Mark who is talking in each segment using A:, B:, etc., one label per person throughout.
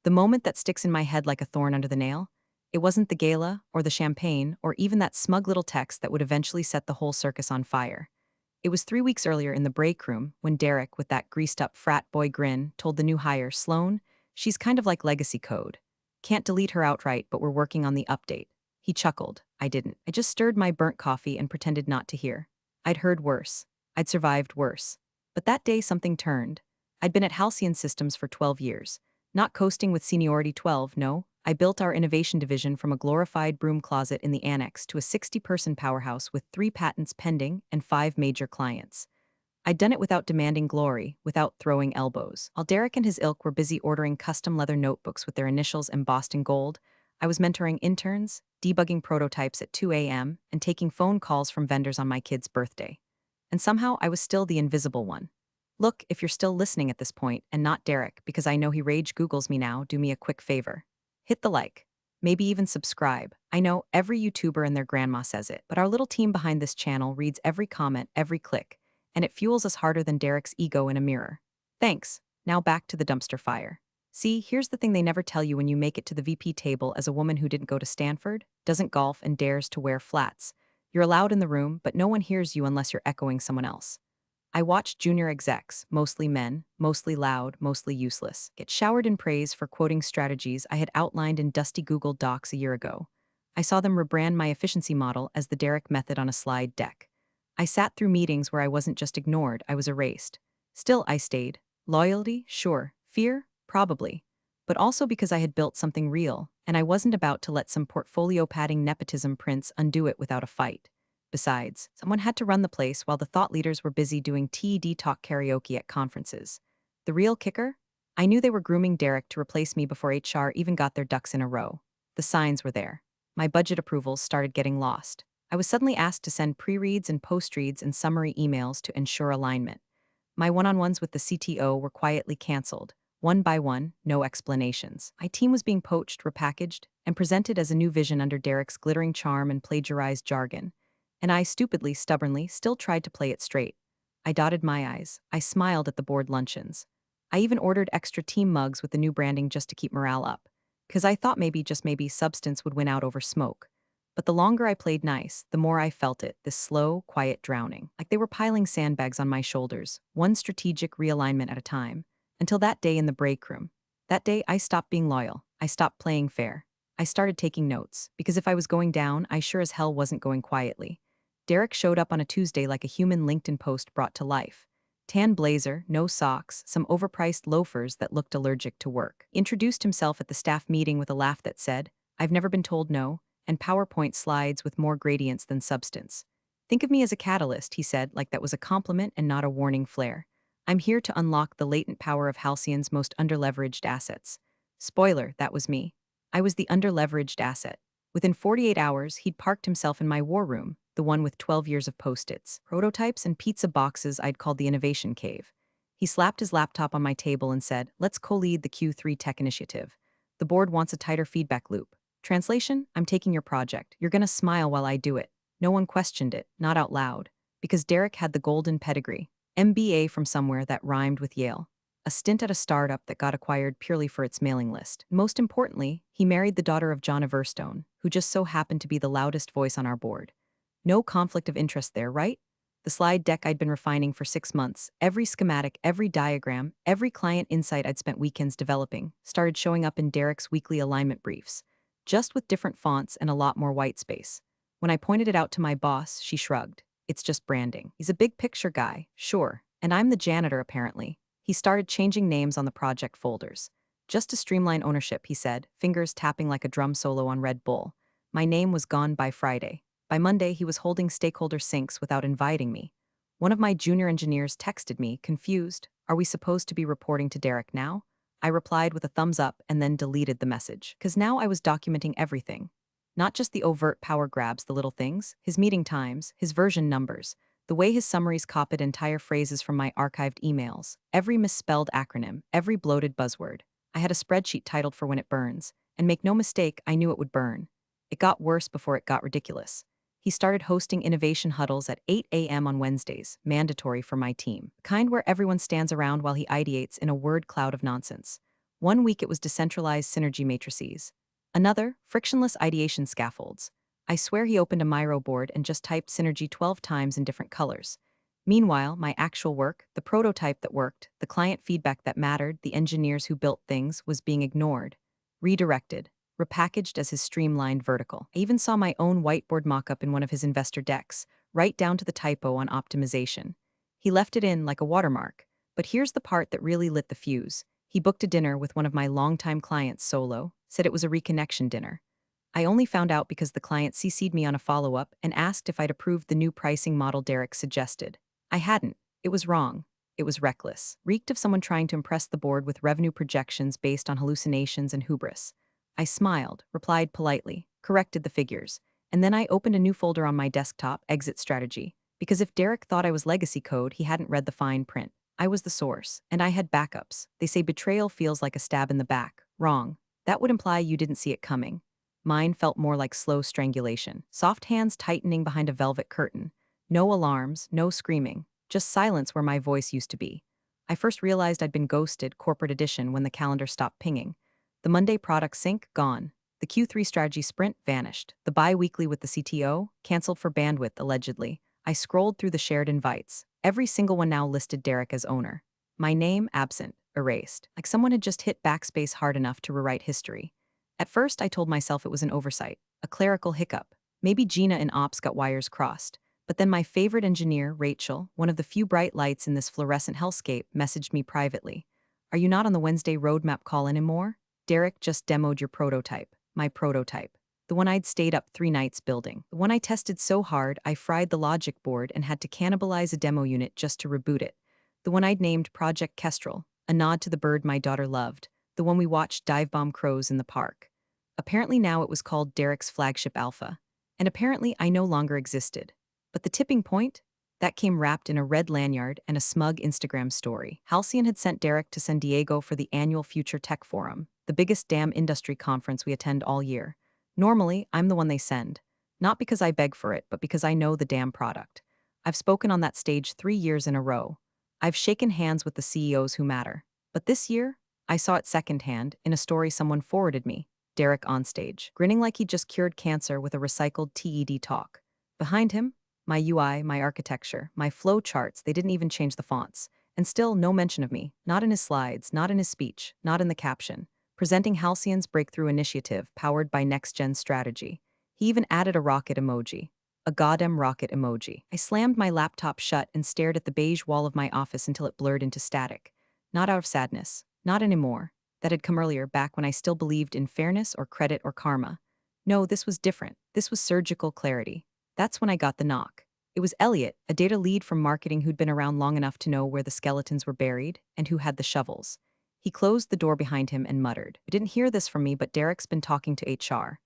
A: The moment that sticks in my head like a thorn under the nail? It wasn't the gala, or the champagne, or even that smug little text that would eventually set the whole circus on fire. It was 3 weeks earlier in the break room when Derek, with that greased-up frat boy grin, told the new hire, Sloane, she's kind of like legacy code. Can't delete her outright, but we're working on the update. He chuckled. I didn't. I just stirred my burnt coffee and pretended not to hear. I'd heard worse. I'd survived worse. But that day something turned. I'd been at Halcyon Systems for 12 years. Not coasting with seniority 12, no. I built our innovation division from a glorified broom closet in the annex to a 60-person powerhouse with 3 patents pending and 5 major clients. I'd done it without demanding glory, without throwing elbows. While Derek and his ilk were busy ordering custom leather notebooks with their initials embossed in gold, I was mentoring interns, debugging prototypes at 2 a.m., and taking phone calls from vendors on my kid's birthday. And somehow I was still the invisible one. Look, if you're still listening at this point, and not Derek, because I know he rage Googles me now, do me a quick favor. Hit the like. Maybe even subscribe. I know every YouTuber and their grandma says it, but our little team behind this channel reads every comment, every click, and it fuels us harder than Derek's ego in a mirror. Thanks. Now back to the dumpster fire. See, here's the thing they never tell you when you make it to the VP table as a woman who didn't go to Stanford, doesn't golf, and dares to wear flats. You're allowed in the room, but no one hears you unless you're echoing someone else. I watched junior execs, mostly men, mostly loud, mostly useless, get showered in praise for quoting strategies I had outlined in dusty Google Docs a year ago. I saw them rebrand my efficiency model as the Derek method on a slide deck. I sat through meetings where I wasn't just ignored, I was erased. Still, I stayed. Loyalty? Sure. Fear? Probably. But also because I had built something real, and I wasn't about to let some portfolio padding nepotism prince undo it without a fight. Besides, someone had to run the place while the thought leaders were busy doing TED talk karaoke at conferences. The real kicker? I knew they were grooming Derek to replace me before HR even got their ducks in a row. The signs were there. My budget approvals started getting lost. I was suddenly asked to send pre-reads and post-reads and summary emails to ensure alignment. My one-on-ones with the CTO were quietly canceled. One by one, no explanations. My team was being poached, repackaged, and presented as a new vision under Derek's glittering charm and plagiarized jargon. And I stupidly, stubbornly, still tried to play it straight. I dotted my I's. I smiled at the board luncheons. I even ordered extra team mugs with the new branding just to keep morale up. Because I thought maybe, just maybe, substance would win out over smoke. But the longer I played nice, the more I felt it, this slow, quiet drowning. Like they were piling sandbags on my shoulders, one strategic realignment at a time. Until that day in the break room. That day, I stopped being loyal. I stopped playing fair. I started taking notes, because if I was going down, I sure as hell wasn't going quietly. Derek showed up on a Tuesday like a human LinkedIn post brought to life. Tan blazer, no socks, some overpriced loafers that looked allergic to work. Introduced himself at the staff meeting with a laugh that said, I've never been told no, and PowerPoint slides with more gradients than substance. Think of me as a catalyst, he said, like that was a compliment and not a warning flare. I'm here to unlock the latent power of Halcyon's most underleveraged assets. Spoiler, that was me. I was the underleveraged asset. Within 48 hours, he'd parked himself in my war room, the one with 12 years of post-its, prototypes, and pizza boxes I'd called the Innovation Cave. He slapped his laptop on my table and said, let's co-lead the Q3 tech initiative. The board wants a tighter feedback loop. Translation, I'm taking your project. You're gonna smile while I do it. No one questioned it, not out loud. Because Derek had the golden pedigree. MBA from somewhere that rhymed with Yale. A stint at a startup that got acquired purely for its mailing list. Most importantly, he married the daughter of John Everstone, who just so happened to be the loudest voice on our board. No conflict of interest there, right? The slide deck I'd been refining for 6 months, every schematic, every diagram, every client insight I'd spent weekends developing, started showing up in Derek's weekly alignment briefs, just with different fonts and a lot more white space. When I pointed it out to my boss, she shrugged. It's just branding. He's a big picture guy, sure, and I'm the janitor apparently. He started changing names on the project folders. Just to streamline ownership, he said, fingers tapping like a drum solo on Red Bull. My name was gone by Friday. By Monday, he was holding stakeholder syncs without inviting me. One of my junior engineers texted me, confused, are we supposed to be reporting to Derek now? I replied with a thumbs up and then deleted the message, because now I was documenting everything. Not just the overt power grabs, the little things, his meeting times, his version numbers, the way his summaries copied entire phrases from my archived emails, every misspelled acronym, every bloated buzzword. I had a spreadsheet titled for when it burns, and make no mistake, I knew it would burn. It got worse before it got ridiculous. He started hosting innovation huddles at 8 a.m. on Wednesdays, mandatory for my team, the kind where everyone stands around while he ideates in a word cloud of nonsense. One week it was decentralized synergy matrices. Another, frictionless ideation scaffolds. I swear he opened a Miro board and just typed synergy 12 times in different colors. Meanwhile, my actual work, the prototype that worked, the client feedback that mattered, the engineers who built things, was being ignored, redirected, repackaged as his streamlined vertical. I even saw my own whiteboard mockup in one of his investor decks, right down to the typo on optimization. He left it in like a watermark. But here's the part that really lit the fuse. He booked a dinner with one of my longtime clients solo, said it was a reconnection dinner. I only found out because the client CC'd me on a follow-up and asked if I'd approved the new pricing model Derek suggested. I hadn't. It was wrong. It was reckless. Reeked of someone trying to impress the board with revenue projections based on hallucinations and hubris. I smiled, replied politely, corrected the figures, and then I opened a new folder on my desktop, Exit Strategy, because if Derek thought I was legacy code, he hadn't read the fine print. I was the source, and I had backups. They say betrayal feels like a stab in the back. Wrong. That would imply you didn't see it coming. Mine felt more like slow strangulation, soft hands tightening behind a velvet curtain. No alarms, no screaming, just silence where my voice used to be. I first realized I'd been ghosted, corporate edition, when the calendar stopped pinging. The Monday product sync, gone. The Q3 strategy sprint, vanished. The bi-weekly with the CTO, canceled for bandwidth, allegedly. I scrolled through the shared invites. Every single one now listed Derek as owner. My name, absent, erased, like someone had just hit backspace hard enough to rewrite history. At first, I told myself it was an oversight, a clerical hiccup. Maybe Gina in ops got wires crossed. But then my favorite engineer, Rachel, one of the few bright lights in this fluorescent hellscape, messaged me privately. Are you not on the Wednesday roadmap call anymore? Derek just demoed your prototype. My prototype. The one I'd stayed up 3 nights building. The one I tested so hard I fried the logic board and had to cannibalize a demo unit just to reboot it. The one I'd named Project Kestrel, a nod to the bird my daughter loved. The one we watched dive bomb crows in the park. Apparently now it was called Derek's flagship Alpha. And apparently I no longer existed. But the tipping point? That came wrapped in a red lanyard and a smug Instagram story. Halcyon had sent Derek to San Diego for the annual Future Tech Forum, the biggest damn industry conference we attend all year. Normally, I'm the one they send. Not because I beg for it, but because I know the damn product. I've spoken on that stage 3 years in a row. I've shaken hands with the CEOs who matter. But this year, I saw it secondhand in a story someone forwarded me. Derek on stage, grinning like he'd just cured cancer with a recycled TED talk. Behind him, my UI, my architecture, my flow charts, they didn't even change the fonts. And still, no mention of me. Not in his slides, not in his speech, not in the caption. Presenting Halcyon's breakthrough initiative powered by next-gen strategy. He even added a rocket emoji. A goddamn rocket emoji. I slammed my laptop shut and stared at the beige wall of my office until it blurred into static. Not out of sadness. Not anymore. That had come earlier, back when I still believed in fairness or credit or karma. No, this was different. This was surgical clarity. That's when I got the knock. It was Elliot, a data lead from marketing who'd been around long enough to know where the skeletons were buried and who had the shovels. He closed the door behind him and muttered, "You didn't hear this from me, but Derek's been talking to HR.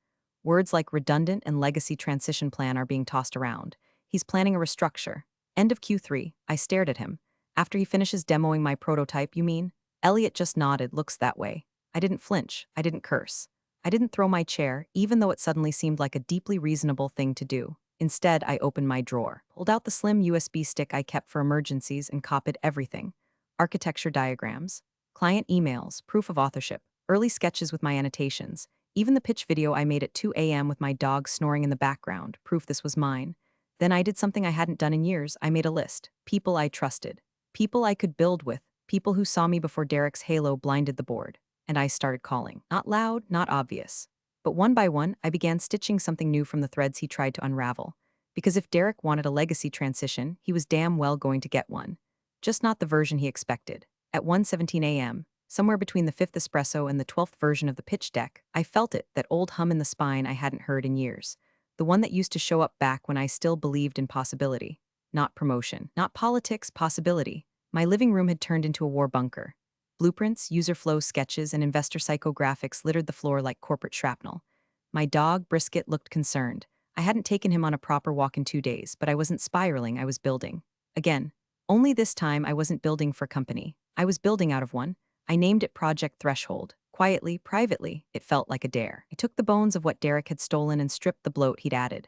A: Words like redundant and legacy transition plan are being tossed around. He's planning a restructure. End of Q3, I stared at him. After he finishes demoing my prototype, you mean? Elliot just nodded, looks that way. I didn't flinch. I didn't curse. I didn't throw my chair, even though it suddenly seemed like a deeply reasonable thing to do. Instead, I opened my drawer, pulled out the slim USB stick I kept for emergencies and copied everything. Architecture diagrams, client emails, proof of authorship, early sketches with my annotations, even the pitch video I made at 2 a.m. with my dog snoring in the background, proof this was mine. Then I did something I hadn't done in years. I made a list. People I trusted. People I could build with. People who saw me before Derek's halo blinded the board. And I started calling. Not loud, not obvious. But one by one, I began stitching something new from the threads he tried to unravel. Because if Derek wanted a legacy transition, he was damn well going to get one. Just not the version he expected. At 1:17 a.m., somewhere between the 5th espresso and the 12th version of the pitch deck, I felt it, that old hum in the spine I hadn't heard in years. The one that used to show up back when I still believed in possibility. Not promotion. Not politics, possibility. My living room had turned into a war bunker. Blueprints, user flow sketches, and investor psychographics littered the floor like corporate shrapnel. My dog, Brisket, looked concerned. I hadn't taken him on a proper walk in 2 days, but I wasn't spiraling, I was building. Again. Only this time I wasn't building for company. I was building out of one. I named it Project Threshold. Quietly, privately, it felt like a dare. I took the bones of what Derek had stolen and stripped the bloat he'd added.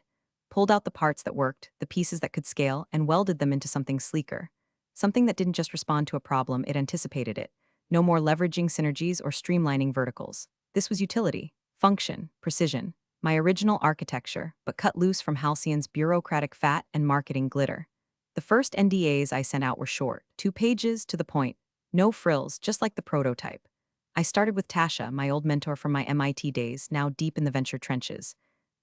A: Pulled out the parts that worked, the pieces that could scale, and welded them into something sleeker. Something that didn't just respond to a problem, it anticipated it. No more leveraging synergies or streamlining verticals. This was utility, function, precision, my original architecture, but cut loose from Halcyon's bureaucratic fat and marketing glitter. The first NDAs I sent out were short, 2 pages to the point, no frills, just like the prototype. I started with Tasha, my old mentor from my MIT days, now deep in the venture trenches.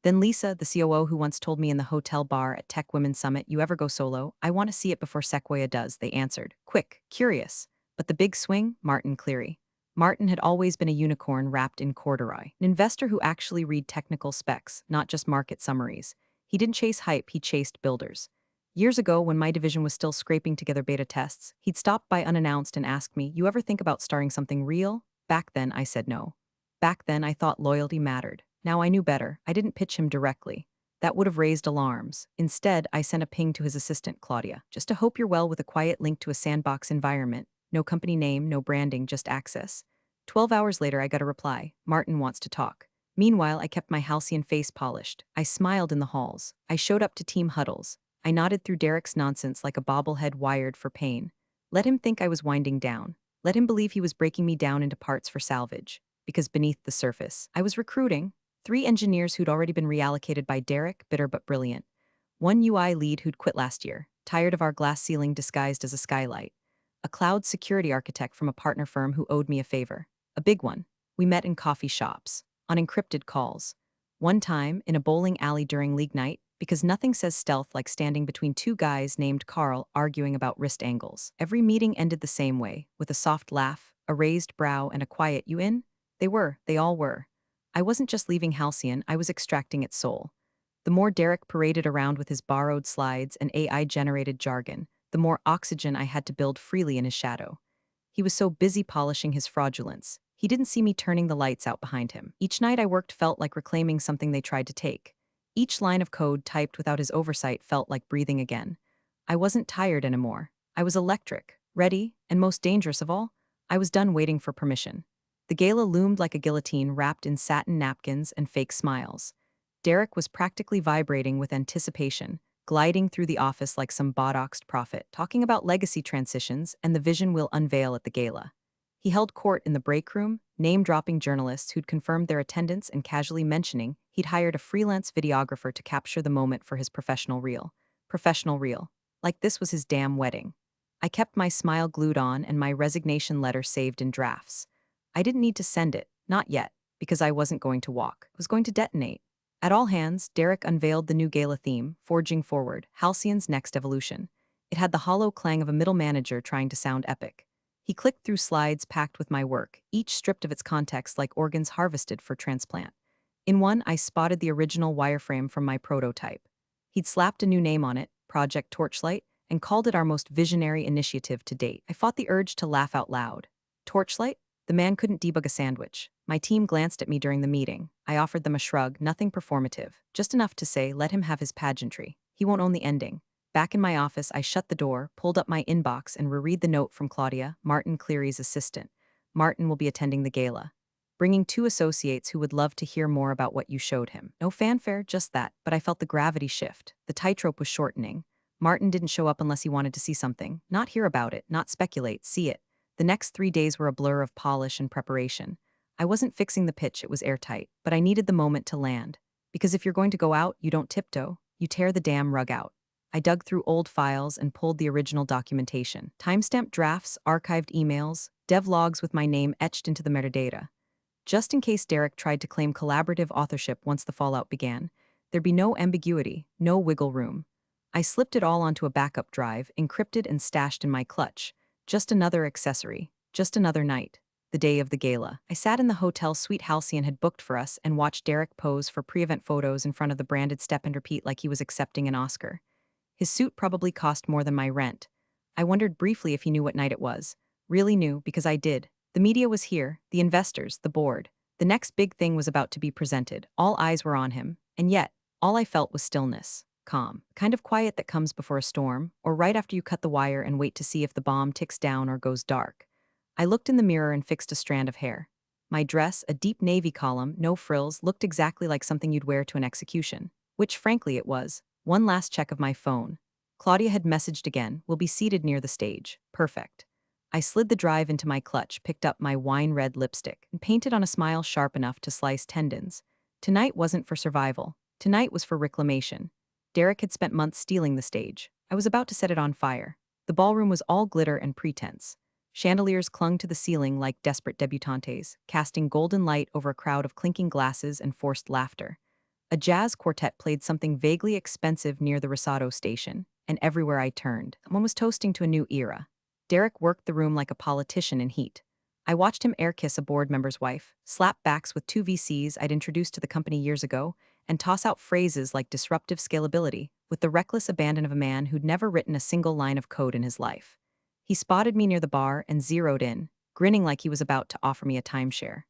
A: Then Lisa, the COO who once told me in the hotel bar at Tech Women's Summit, "You ever go solo? I want to see it before Sequoia does," they answered. Quick, curious. But the big swing? Martin Cleary. Martin had always been a unicorn wrapped in corduroy, an investor who actually read technical specs, not just market summaries. He didn't chase hype, he chased builders. Years ago, when my division was still scraping together beta tests, he'd stop by unannounced and ask me, "You ever think about starting something real?" Back then, I said no. Back then, I thought loyalty mattered. Now I knew better. I didn't pitch him directly. That would have raised alarms. Instead, I sent a ping to his assistant, Claudia, just to hope you're well, with a quiet link to a sandbox environment. No company name, no branding, just access. 12 hours later, I got a reply. "Martin wants to talk." Meanwhile, I kept my halcyon face polished. I smiled in the halls. I showed up to team huddles. I nodded through Derek's nonsense like a bobblehead wired for pain. Let him think I was winding down. Let him believe he was breaking me down into parts for salvage. Because beneath the surface, I was recruiting 3 engineers who'd already been reallocated by Derek, bitter but brilliant. 1 UI lead who'd quit last year, tired of our glass ceiling disguised as a skylight. A cloud security architect from a partner firm who owed me a favor. A big one. We met in coffee shops, on encrypted calls. One time, in a bowling alley during league night, because nothing says stealth like standing between 2 guys named Carl arguing about wrist angles. Every meeting ended the same way, with a soft laugh, a raised brow, and a quiet, "You in?" They all were. I wasn't just leaving Halcyon, I was extracting its soul. The more Derek paraded around with his borrowed slides and AI-generated jargon, the more oxygen I had to build freely in his shadow. He was so busy polishing his fraudulence. He didn't see me turning the lights out behind him. Each night I worked felt like reclaiming something they tried to take. Each line of code typed without his oversight felt like breathing again. I wasn't tired anymore. I was electric, ready, and most dangerous of all, I was done waiting for permission. The gala loomed like a guillotine wrapped in satin napkins and fake smiles. Derek was practically vibrating with anticipation, gliding through the office like some botoxed prophet, talking about legacy transitions and the vision we'll unveil at the gala. He held court in the break room, name-dropping journalists who'd confirmed their attendance and casually mentioning he'd hired a freelance videographer to capture the moment for his professional reel. Professional reel. Like this was his damn wedding. I kept my smile glued on and my resignation letter saved in drafts. I didn't need to send it, not yet, because I wasn't going to walk. I was going to detonate. At all hands, Derek unveiled the new gala theme, Forging Forward, Halcyon's next evolution. It had the hollow clang of a middle manager trying to sound epic. He clicked through slides packed with my work, each stripped of its context like organs harvested for transplant. In one, I spotted the original wireframe from my prototype. He'd slapped a new name on it, Project Torchlight, and called it our most visionary initiative to date. I fought the urge to laugh out loud. Torchlight? The man couldn't debug a sandwich. My team glanced at me during the meeting. I offered them a shrug, nothing performative, just enough to say, let him have his pageantry. He won't own the ending. Back in my office, I shut the door, pulled up my inbox, and reread the note from Claudia, Martin Cleary's assistant. Martin will be attending the gala, bringing 2 associates who would love to hear more about what you showed him. No fanfare, just that, but I felt the gravity shift. The tightrope was shortening. Martin didn't show up unless he wanted to see something, not hear about it, not speculate, see it. The next 3 days were a blur of polish and preparation. I wasn't fixing the pitch, it was airtight, but I needed the moment to land. Because if you're going to go out, you don't tiptoe, you tear the damn rug out. I dug through old files and pulled the original documentation. Timestamped drafts, archived emails, devlogs with my name etched into the metadata. Just in case Derek tried to claim collaborative authorship once the fallout began, there'd be no ambiguity, no wiggle room. I slipped it all onto a backup drive, encrypted and stashed in my clutch. Just another accessory, just another night. The day of the gala. I sat in the hotel suite Halcyon had booked for us and watched Derek pose for pre-event photos in front of the branded step and repeat like he was accepting an Oscar. His suit probably cost more than my rent. I wondered briefly if he knew what night it was. Really knew, because I did. The media was here, the investors, the board. The next big thing was about to be presented. All eyes were on him, and yet, all I felt was stillness. Calm. Kind of quiet that comes before a storm, or right after you cut the wire and wait to see if the bomb ticks down or goes dark. I looked in the mirror and fixed a strand of hair. My dress, a deep navy column, no frills, looked exactly like something you'd wear to an execution. Which, frankly, it was. One last check of my phone. Claudia had messaged again, "We'll be seated near the stage." Perfect. I slid the drive into my clutch, picked up my wine-red lipstick, and painted on a smile sharp enough to slice tendons. Tonight wasn't for survival. Tonight was for reclamation. Derek had spent months stealing the stage. I was about to set it on fire. The ballroom was all glitter and pretense. Chandeliers clung to the ceiling like desperate debutantes, casting golden light over a crowd of clinking glasses and forced laughter. A jazz quartet played something vaguely expensive near the Rosado station, and everywhere I turned, someone was toasting to a new era. Derek worked the room like a politician in heat. I watched him air-kiss a board member's wife, slap backs with two VCs I'd introduced to the company years ago, and toss out phrases like disruptive scalability with the reckless abandon of a man who'd never written a single line of code in his life. He spotted me near the bar and zeroed in, grinning like he was about to offer me a timeshare.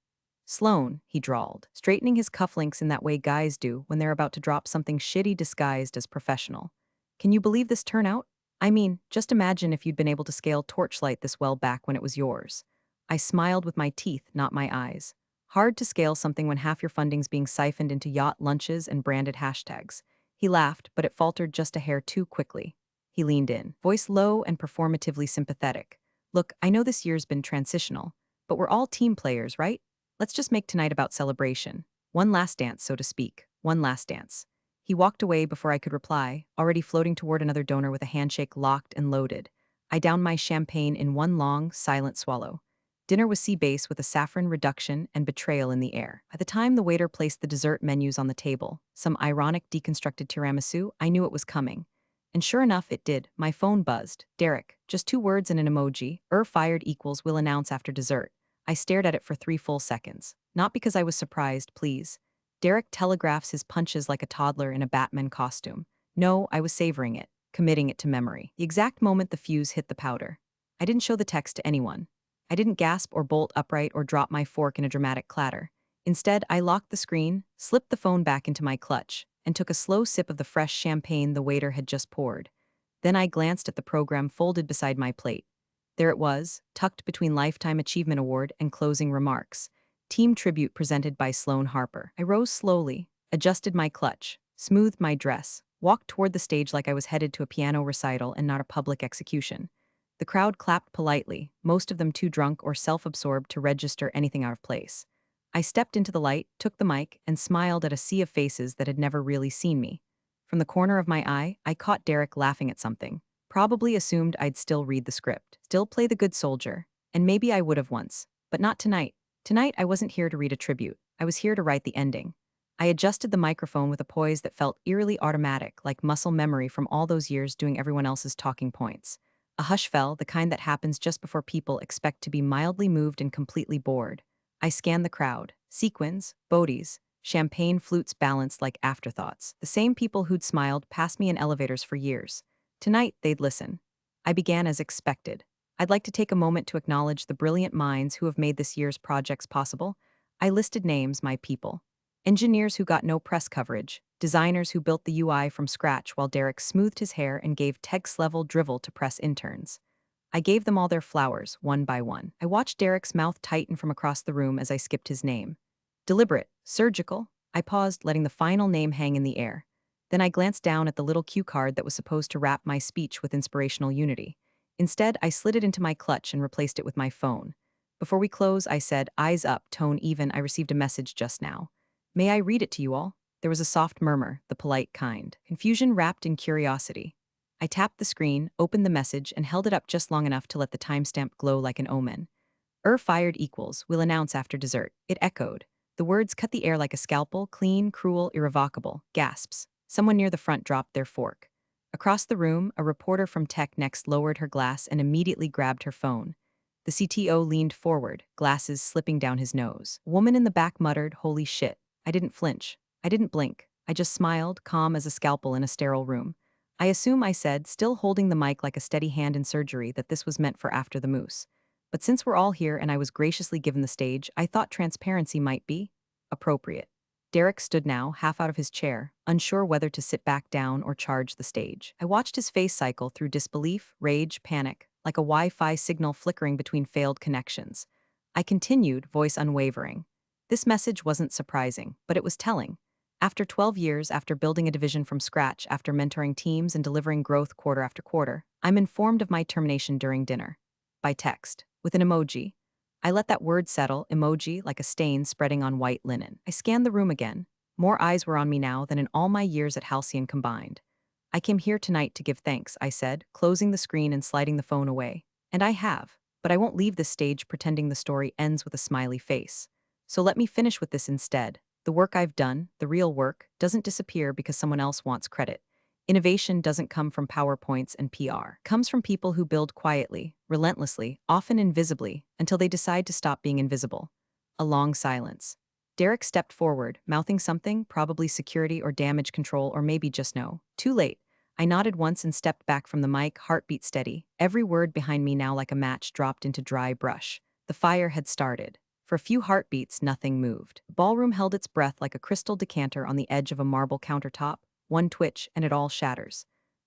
A: "Sloan," he drawled, straightening his cufflinks in that way guys do when they're about to drop something shitty disguised as professional. "Can you believe this turnout? I mean, just imagine if you'd been able to scale Torchlight this well back when it was yours." I smiled with my teeth, not my eyes. Hard to scale something when half your funding's being siphoned into yacht lunches and branded hashtags. He laughed, but it faltered just a hair too quickly. He leaned in, voice low and performatively sympathetic. "Look, I know this year's been transitional, but we're all team players, right? Let's just make tonight about celebration. One last dance, so to speak. One last dance." He walked away before I could reply, already floating toward another donor with a handshake locked and loaded. I downed my champagne in one long, silent swallow. Dinner was sea base with a saffron reduction and betrayal in the air. By the time the waiter placed the dessert menus on the table, some ironic deconstructed tiramisu, I knew it was coming. And sure enough, it did. My phone buzzed. "Derek, just 2 words and an emoji. Fired equals will announce after dessert." I stared at it for 3 full seconds. Not because I was surprised, please. Derek telegraphs his punches like a toddler in a Batman costume. No, I was savoring it, committing it to memory. The exact moment the fuse hit the powder. I didn't show the text to anyone. I didn't gasp or bolt upright or drop my fork in a dramatic clatter. Instead, I locked the screen, slipped the phone back into my clutch, and took a slow sip of the fresh champagne the waiter had just poured. Then I glanced at the program folded beside my plate. There it was, tucked between Lifetime Achievement Award and closing remarks. Team tribute presented by Sloan Harper. I rose slowly, adjusted my clutch, smoothed my dress, walked toward the stage like I was headed to a piano recital and not a public execution. The crowd clapped politely, most of them too drunk or self-absorbed to register anything out of place. I stepped into the light, took the mic, and smiled at a sea of faces that had never really seen me. From the corner of my eye, I caught Derek laughing at something. Probably assumed I'd still read the script, still play the good soldier, and maybe I would have once. But not tonight. Tonight, I wasn't here to read a tribute. I was here to write the ending. I adjusted the microphone with a poise that felt eerily automatic, like muscle memory from all those years doing everyone else's talking points. A hush fell, the kind that happens just before people expect to be mildly moved and completely bored. I scanned the crowd. Sequins, bodies, champagne flutes balanced like afterthoughts. The same people who'd smiled past me in elevators for years. Tonight, they'd listen. I began as expected. I'd like to take a moment to acknowledge the brilliant minds who have made this year's projects possible. I listed names, my people. Engineers who got no press coverage, designers who built the UI from scratch while Derek smoothed his hair and gave Tex-level drivel to press interns. I gave them all their flowers, one by one. I watched Derek's mouth tighten from across the room as I skipped his name. Deliberate, surgical. I paused, letting the final name hang in the air. Then I glanced down at the little cue card that was supposed to wrap my speech with inspirational unity. Instead, I slid it into my clutch and replaced it with my phone. Before we close, I said, "Eyes up, tone even, I received a message just now. May I read it to you all?" There was a soft murmur, the polite kind. Confusion wrapped in curiosity. I tapped the screen, opened the message, and held it up just long enough to let the timestamp glow like an omen. Fired equals, will announce after dessert." It echoed. The words cut the air like a scalpel, clean, cruel, irrevocable. Gasps. Someone near the front dropped their fork. Across the room, a reporter from Tech Next lowered her glass and immediately grabbed her phone. The CTO leaned forward, glasses slipping down his nose. A woman in the back muttered, "Holy shit." I didn't flinch. I didn't blink. I just smiled, calm as a scalpel in a sterile room. I assume I said, still holding the mic like a steady hand in surgery, that this was meant for after the moose. But since we're all here and I was graciously given the stage, I thought transparency might be appropriate. Derek stood now, half out of his chair, unsure whether to sit back down or charge the stage. I watched his face cycle through disbelief, rage, panic, like a Wi-Fi signal flickering between failed connections. I continued, voice unwavering. This message wasn't surprising, but it was telling. After 12 years, after building a division from scratch, after mentoring teams and delivering growth quarter after quarter, I'm informed of my termination during dinner. by text, with an emoji. I let that word settle, emoji, like a stain spreading on white linen. I scanned the room again. More eyes were on me now than in all my years at Halcyon combined. I came here tonight to give thanks, I said, closing the screen and sliding the phone away. And I have, but I won't leave this stage pretending the story ends with a smiley face. So let me finish with this instead. The work I've done, the real work, doesn't disappear because someone else wants credit. Innovation doesn't come from PowerPoints and PR. It comes from people who build quietly, relentlessly, often invisibly, until they decide to stop being invisible. A long silence. Derek stepped forward, mouthing something, probably security or damage control or maybe just no. Too late. I nodded once and stepped back from the mic, heartbeat steady, every word behind me now like a match dropped into dry brush. The fire had started. For a few heartbeats, nothing moved. The ballroom held its breath like a crystal decanter on the edge of a marble countertop. One twitch, and it all shatters.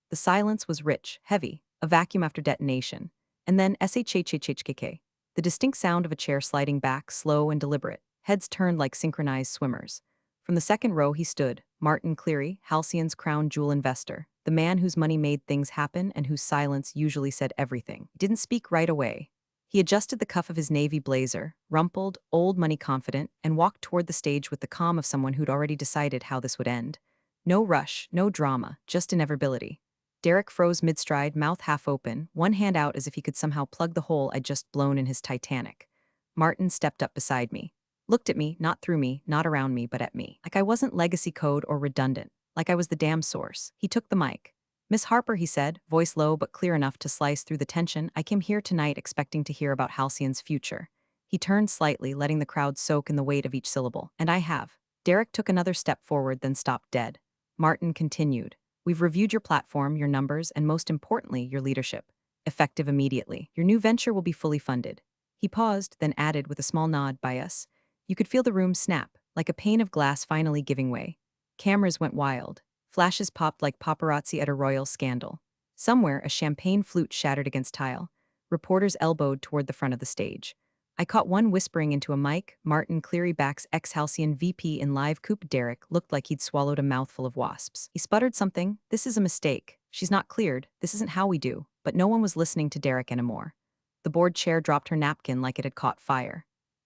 A: The silence was rich, heavy, a vacuum after detonation. And then shhhhkk, the distinct sound of a chair sliding back, slow and deliberate, heads turned like synchronized swimmers. From the second row he stood, Martin Cleary, Halcyon's crown jewel investor, the man whose money made things happen and whose silence usually said everything. He didn't speak right away. He adjusted the cuff of his navy blazer, rumpled, old money confident, and walked toward the stage with the calm of someone who'd already decided how this would end. No rush, no drama, just inevitability. Derek froze mid-stride, mouth half open, one hand out as if he could somehow plug the hole I'd just blown in his Titanic. Martin stepped up beside me. Looked at me, not through me, not around me, but at me. Like I wasn't legacy code or redundant. Like I was the damn source. He took the mic. "Miss Harper," he said, voice low but clear enough to slice through the tension, "I came here tonight expecting to hear about Halcyon's future." He turned slightly, letting the crowd soak in the weight of each syllable. "And I have." Derek took another step forward, then stopped dead. Martin continued. "We've reviewed your platform, your numbers, and most importantly, your leadership. Effective immediately. Your new venture will be fully funded." He paused, then added with a small nod by us. You could feel the room snap, like a pane of glass finally giving way. Cameras went wild. Flashes popped like paparazzi at a royal scandal. Somewhere, a champagne flute shattered against tile. Reporters elbowed toward the front of the stage. I caught one whispering into a mic. Martin Cleary Back's ex-Halcyon VP in live coupe Derek looked like he'd swallowed a mouthful of wasps. He sputtered something. "This is a mistake. She's not cleared. This isn't how we do." But no one was listening to Derek anymore. The board chair dropped her napkin like it had caught fire.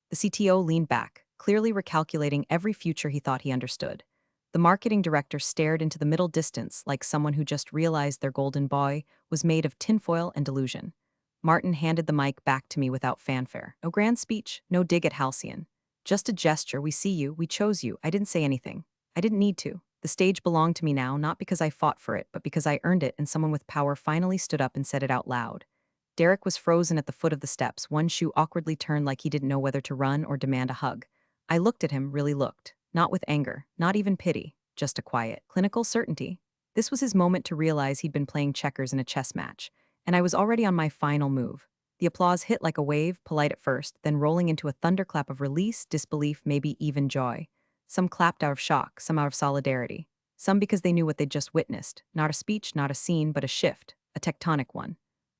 A: The CTO leaned back, clearly recalculating every future he thought he understood. The marketing director stared into the middle distance like someone who just realized their golden boy was made of tinfoil and delusion. Martin handed the mic back to me without fanfare. No grand speech, no dig at Halcyon. Just a gesture. "We see you, we chose you." I didn't say anything. I didn't need to. The stage belonged to me now, not because I fought for it, but because I earned it, and someone with power finally stood up and said it out loud. Derek was frozen at the foot of the steps, one shoe awkwardly turned like he didn't know whether to run or demand a hug. I looked at him, really looked. Not with anger, not even pity, just a quiet, clinical certainty. This was his moment to realize he'd been playing checkers in a chess match, and I was already on my final move. The applause hit like a wave, polite at first, then rolling into a thunderclap of release, disbelief, maybe even joy. Some clapped out of shock, some out of solidarity. Some because they knew what they'd just witnessed. Not a speech, not a scene, but a shift, a tectonic one.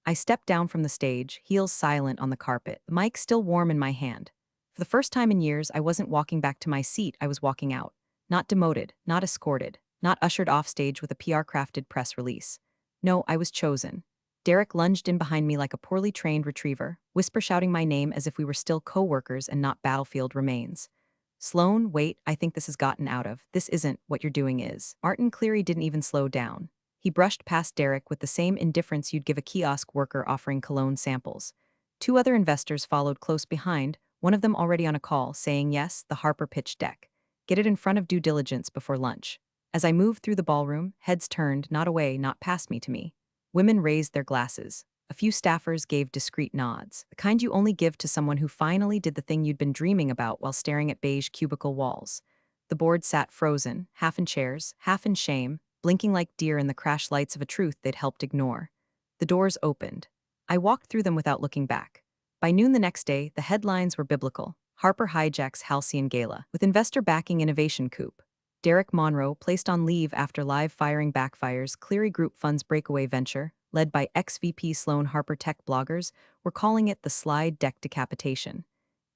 A: I stepped down from the stage, heels silent on the carpet, the mic still warm in my hand. For the first time in years, I wasn't walking back to my seat, I was walking out. Not demoted, not escorted, not ushered off stage with a PR-crafted press release. No, I was chosen. Derek lunged in behind me like a poorly trained retriever, whisper shouting my name as if we were still co-workers and not battlefield remains. "Sloan, wait, I think this has gotten out of. This isn't what you're doing is." Martin Cleary didn't even slow down. He brushed past Derek with the same indifference you'd give a kiosk worker offering cologne samples. Two other investors followed close behind, one of them already on a call, saying yes, the Harper pitch deck. Get it in front of due diligence before lunch. As I moved through the ballroom, heads turned, not away, not past me to me. Women raised their glasses. A few staffers gave discreet nods, the kind you only give to someone who finally did the thing you'd been dreaming about while staring at beige cubicle walls. The board sat frozen, half in chairs, half in shame, blinking like deer in the crash lights of a truth they'd helped ignore. The doors opened. I walked through them without looking back. By noon the next day, the headlines were biblical. Harper hijacks Halcyon Gala with investor backing innovation coup. Derek Monroe placed on leave after live firing backfires. Cleary Group funds breakaway venture, led by ex-VP Sloan Harper tech bloggers, were calling it the slide deck decapitation.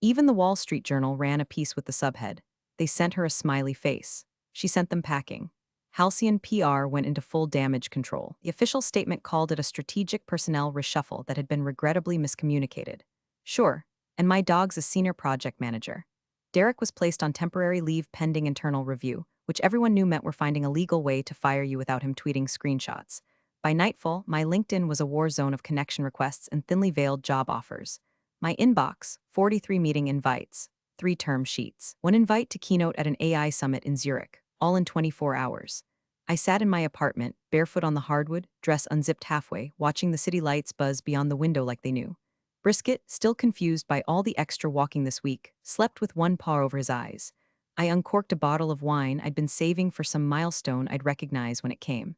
A: Even the Wall Street Journal ran a piece with the subhead. They sent her a smiley face. She sent them packing. Halcyon PR went into full damage control. The official statement called it a strategic personnel reshuffle that had been regrettably miscommunicated. Sure, and my dog's a senior project manager. Derek was placed on temporary leave pending internal review, which everyone knew meant we're finding a legal way to fire you without him tweeting screenshots. By nightfall, my LinkedIn was a war zone of connection requests and thinly veiled job offers. My inbox, 43 meeting invites, 3 term sheets, 1 invite to keynote at an AI summit in Zurich, all in 24 hours. I sat in my apartment, barefoot on the hardwood, dress unzipped halfway, watching the city lights buzz beyond the window like they knew. Brisket, still confused by all the extra walking this week, slept with one paw over his eyes. I uncorked a bottle of wine I'd been saving for some milestone I'd recognize when it came.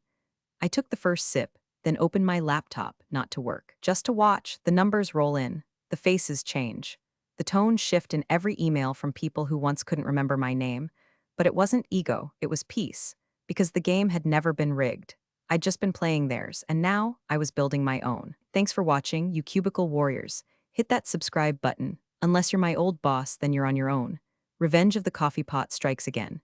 A: I took the first sip, then opened my laptop, not to work, just to watch the numbers roll in, the faces change, the tone shift in every email from people who once couldn't remember my name. But it wasn't ego, it was peace, because the game had never been rigged. I'd just been playing theirs, and now I was building my own. Thanks for watching, you cubicle warriors. Hit that subscribe button. Unless you're my old boss, then you're on your own. Revenge of the coffee pot strikes again.